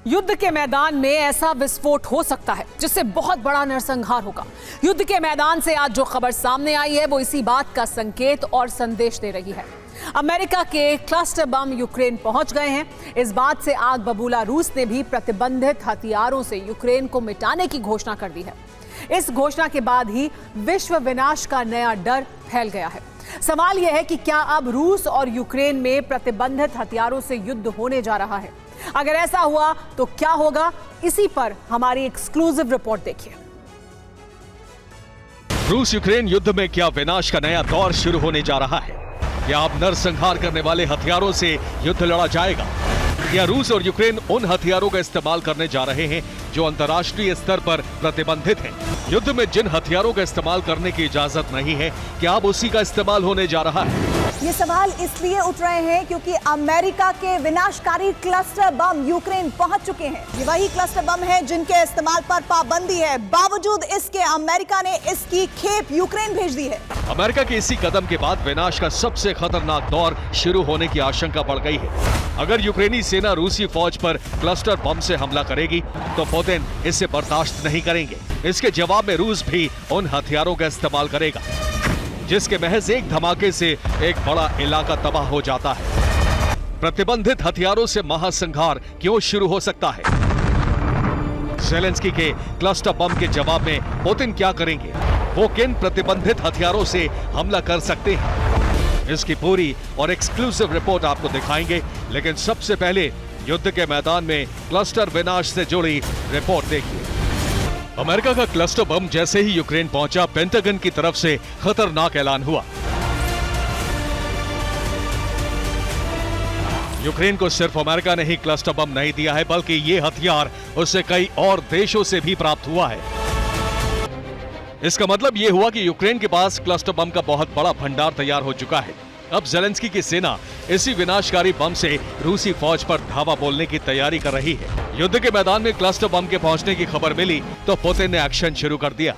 युद्ध के मैदान में ऐसा विस्फोट हो सकता है जिससे बहुत बड़ा नरसंहार होगा। युद्ध के मैदान से आज जो खबर सामने आई है वो इसी बात का संकेत और संदेश दे रही है। अमेरिका के क्लस्टर बम यूक्रेन पहुंच गए हैं। इस बात से आग बबूला रूस ने भी प्रतिबंधित हथियारों से यूक्रेन को मिटाने की घोषणा कर दी है। इस घोषणा के बाद ही विश्व विनाश का नया डर फैल गया है। सवाल यह है कि क्या अब रूस और यूक्रेन में प्रतिबंधित हथियारों से युद्ध होने जा रहा है? अगर ऐसा हुआ तो क्या होगा, इसी पर हमारी एक्सक्लूसिव रिपोर्ट देखिए। रूस यूक्रेन युद्ध में क्या विनाश का नया दौर शुरू होने जा रहा है? क्या अब नरसंहार करने वाले हथियारों से युद्ध लड़ा जाएगा? क्या रूस और यूक्रेन उन हथियारों का इस्तेमाल करने जा रहे हैं जो अंतर्राष्ट्रीय स्तर पर प्रतिबंधित हैं? युद्ध में जिन हथियारों का इस्तेमाल करने की इजाजत नहीं है, क्या अब उसी का इस्तेमाल होने जा रहा है? ये सवाल इसलिए उठ रहे हैं क्योंकि अमेरिका के विनाशकारी क्लस्टर बम यूक्रेन पहुंच चुके हैं। ये वही क्लस्टर बम है जिनके इस्तेमाल पर पाबंदी है। बावजूद इसके अमेरिका ने इसकी खेप यूक्रेन भेज दी है। अमेरिका के इसी कदम के बाद विनाश का सबसे खतरनाक दौर शुरू होने की आशंका बढ़ गई है। अगर यूक्रेनी सेना रूसी फौज पर क्लस्टर बम से हमला करेगी तो पुतिन इसे बर्दाश्त नहीं करेंगे। इसके जवाब में रूस भी उन हथियारों का इस्तेमाल करेगा, जिसके महज एक धमाके से एक बड़ा इलाका तबाह हो जाता है। प्रतिबंधित हथियारों से महासंहार क्यों शुरू हो सकता है? ज़ेलेंस्की के क्लस्टर बम के जवाब में पुतिन क्या करेंगे? वो किन प्रतिबंधित हथियारों से हमला कर सकते हैं? इसकी पूरी और एक्सक्लूसिव रिपोर्ट आपको दिखाएंगे, लेकिन सबसे पहले युद्ध के मैदान में क्लस्टर विनाश से जुड़ी रिपोर्ट देखिए। अमेरिका का क्लस्टर बम जैसे ही यूक्रेन पहुंचा, पेंटागन की तरफ से खतरनाक ऐलान हुआ। यूक्रेन को सिर्फ अमेरिका ने ही क्लस्टर बम नहीं दिया है, बल्कि ये हथियार उससे कई और देशों से भी प्राप्त हुआ है। इसका मतलब ये हुआ कि यूक्रेन के पास क्लस्टर बम का बहुत बड़ा भंडार तैयार हो चुका है। अब ज़ेलेंस्की की सेना इसी विनाशकारी बम से रूसी फौज पर धावा बोलने की तैयारी कर रही है। युद्ध के मैदान में क्लस्टर बम के पहुंचने की खबर मिली तो पुतिन ने एक्शन शुरू कर दिया।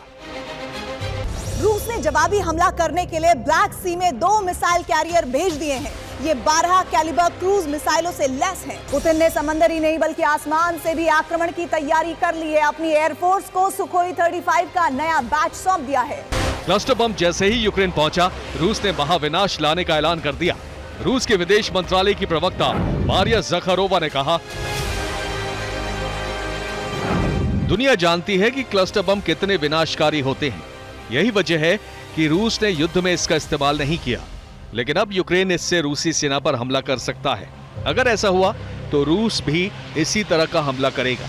रूस ने जवाबी हमला करने के लिए ब्लैक सी में 2 मिसाइल कैरियर भेज दिए हैं। ये 12 कैलिबर क्रूज मिसाइलों से लैस हैं। पुतिन ने समंदर ही नहीं बल्कि आसमान से भी आक्रमण की तैयारी कर ली है। अपनी एयरफोर्स को सुखोई 35 का नया बैच सौंप दिया है। क्लस्टर बम जैसे ही यूक्रेन पहुंचा, रूस ने महाविनाश लाने का ऐलान कर दिया। रूस के विदेश मंत्रालय की प्रवक्ता मारिया ज़खारोवा ने कहा, दुनिया जानती है कि क्लस्टर बम कितने विनाशकारी होते हैं। यही वजह है कि रूस ने युद्ध में इसका इस्तेमाल नहीं किया, लेकिन अब यूक्रेन इससे रूसी सेना पर हमला कर सकता है। अगर ऐसा हुआ तो रूस भी इसी तरह का हमला करेगा।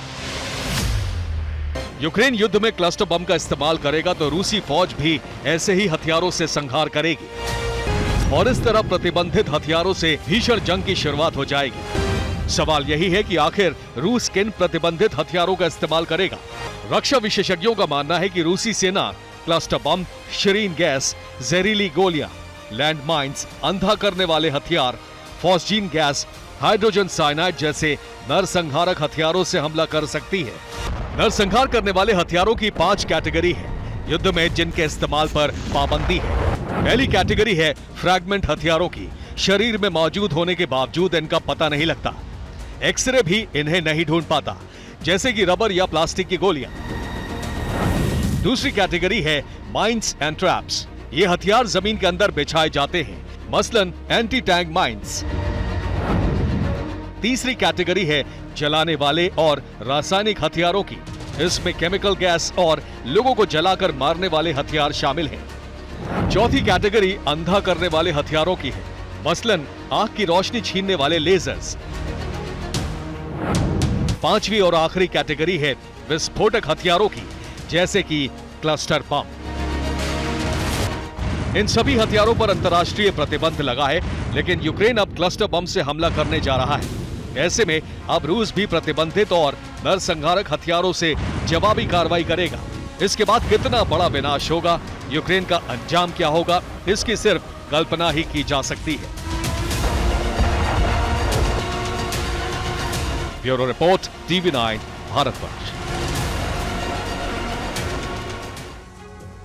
यूक्रेन युद्ध में क्लस्टर बम का इस्तेमाल करेगा तो रूसी फौज भी ऐसे ही हथियारों से संहार करेगी और इस तरह प्रतिबंधित हथियारों से भीषण जंग की शुरुआत हो जाएगी। सवाल यही है कि आखिर रूस किन प्रतिबंधित हथियारों का इस्तेमाल करेगा? रक्षा विशेषज्ञों का मानना है कि रूसी सेना क्लस्टर बम, शरीन गैस, जहरीली गोलियां, लैंड माइन्स, अंधा करने वाले हथियार, फॉस्जीन गैस, हाइड्रोजन साइनाइड जैसे नरसंहारक हथियारों से हमला कर सकती है। नरसंहार करने वाले हथियारों की 5 कैटेगरी है युद्ध में जिनके इस्तेमाल पर पाबंदी है। पहली कैटेगरी है फ्रैगमेंट हथियारों की। शरीर में मौजूद होने के बावजूद इनका पता नहीं लगता, एक्सरे भी इन्हें नहीं ढूंढ पाता, जैसे कि रबर या प्लास्टिक की गोलियां। दूसरी कैटेगरी है माइन्स एंड ट्रैप्स। ये हथियार जमीन के अंदर बिछाए जाते हैं, मसलन एंटी टैंक माइन्स। तीसरी कैटेगरी है जलाने वाले और रासायनिक हथियारों की। इसमें केमिकल गैस और लोगों को जलाकर मारने वाले हथियार शामिल हैं। चौथी कैटेगरी अंधा करने वाले हथियारों की है, मसलन आंख की रोशनी छीनने वाले लेजर्स। पांचवी और आखिरी कैटेगरी है विस्फोटक हथियारों की, जैसे कि क्लस्टर बम। इन सभी हथियारों पर अंतर्राष्ट्रीय प्रतिबंध लगा है, लेकिन यूक्रेन अब क्लस्टर बम से हमला करने जा रहा है। ऐसे में अब रूस भी प्रतिबंधित और नरसंहारक हथियारों से जवाबी कार्रवाई करेगा। इसके बाद कितना बड़ा विनाश होगा, यूक्रेन का अंजाम क्या होगा, इसकी सिर्फ कल्पना ही की जा सकती है। Bureau report, TV9 Bharatvarsh.